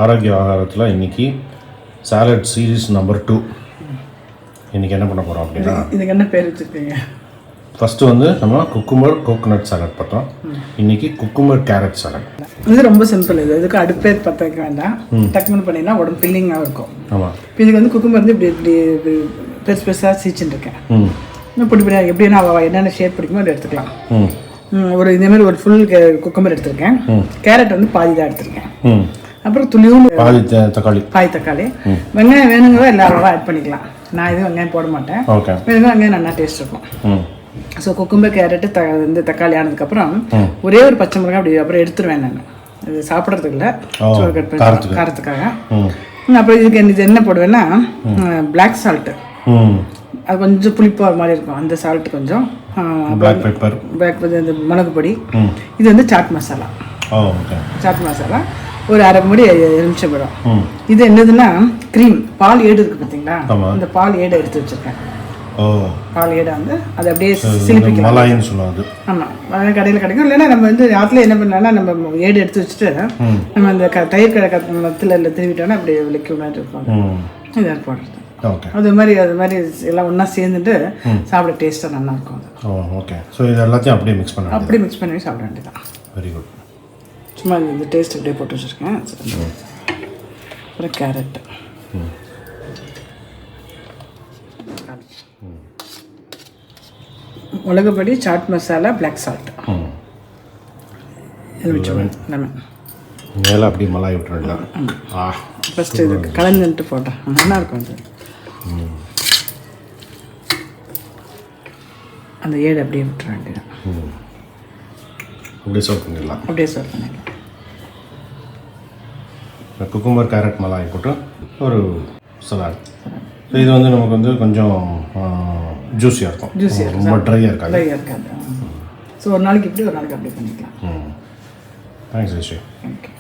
ஆரோக்கிய ஆகாரத்தில் இன்றைக்கி salad series number 2. இன்றைக்கி என்ன பண்ண போகிறோம் அப்படின்னா, இதுக்கு என்ன பேர் வச்சுருக்கீங்க? ஃபஸ்ட்டு வந்து நம்ம குக்கும்பர் கோகோனட் சாலட் பார்த்தோம். இன்றைக்கி குக்கும்பர் கேரட் சாலட். இது ரொம்ப சிம்பிள். இதுக்கு அடுப்பே பற்ற வைக்க வேண்டாம். டக்குனு பண்ணிங்கன்னா உடம்பு ஃபில்லிங்காக இருக்கும். ஆமாம். இப்போ இதுக்கு வந்து குக்கும்பர் வந்து இப்படி பெருசு பெருசாக சீச்சுன்னு இருக்கேன். இன்னும் பிடிப்படியாக எப்படின்னா என்னென்ன ஷேப் பிடிக்குமோ அதை எடுத்துக்கலாம். ஒரு இதேமாதிரி ஒரு ஃபுல் குக்கும்பர் எடுத்திருக்கேன். கேரட் வந்து பாதி தான் எடுத்திருக்கேன். அப்புறம் துளியும் பாதி தக்காளி. வெங்காயம் வேணுங்கிறத எல்லாரும் ஆட் பண்ணிக்கலாம். நான் எதுவும் வெங்காயம் போட மாட்டேன். வேணுங்க வெங்காயம் நல்லா டேஸ்ட் இருக்கும். ஸோ குக்கும்பர் கேரட்டு இந்த தக்காளி ஆனதுக்கப்புறம் ஒரே ஒரு பச்சை மிளகாய் அப்படி அப்புறம் எடுத்துருவேன். நான் இது சாப்பிட்றதுக்கு இல்லை, கட் பண்ணி காரத்துக்காக. அப்புறம் இது என்ன போடுவேன்னா பிளாக் சால்ட்டு. அது கொஞ்சம் புளிப்பாக மாதிரி இருக்கும். அந்த சால்ட் கொஞ்சம், பிளாக் பெப்பர், இந்த மிளகு பொடி. இது வந்து சாட் மசாலா. ஒரு அரை மூடி எலுமிச்சம்பழம். இது என்னதுன்னா க்ரீம், பால் ஏடு இருக்குது பார்த்தீங்களா? அந்த பால் ஏடை எடுத்து வச்சுருக்கேன். பால் ஏடை வந்து அதை அப்படியே சிலிப்பிக்கலாம். மலாயின்னு சொல்லுவாங்க. ஆமாம், கடையில் கிடைக்கும். இல்லைன்னா நம்ம வந்து ஆற்றுல என்ன பண்ணலாம்னா நம்ம ஏடு எடுத்து வச்சுட்டு நம்ம அந்த தயிர் கடை மத்தில் இல்லை திருவிட்டோன்னா அப்படியே விளக்கி மாதிரி இருப்பாங்க. இதாக போடுறது. அது மாதிரி எல்லாம் ஒன்றா சேர்ந்துட்டு சாப்பிட டேஸ்ட்டாக நல்லாயிருக்கும். ஓகே. ஸோ இது எல்லாத்தையும் அப்படியே மிக்ஸ் பண்ணி சாப்பிட வேண்டியதான். Very good. சும்மா இந்த டேஸ்ட் அப்படியே போட்டு வச்சுருக்கேன். அப்புறம் கேரட், மிளகுப்பொடி, chaat masala, black salt, lemon. மேலே அப்படி மலாய் விட்டுறலாம். ஃபஸ்ட்டு இதுக்கு கலந்துட்டு போட்டேன். நல்லா இருக்கும். அது அந்த ஏடு அப்படியே விட்டுற வேண்டியதான். அப்படியே சர்வ் பண்ணிடலாம். குக்கும்பர் கேரட் மலாய் போட்டு ஒரு சலாட். இது வந்து நமக்கு வந்து கொஞ்சம் ஜூஸியாக இருக்கும். ரொம்ப ட்ரையாக இருக்காது. ஸோ ஒரு நாளைக்கு இப்படி ஒரு நாளைக்கு அப்படி பண்ணிக்கலாம். தேங்க்ஸ். ஓகே.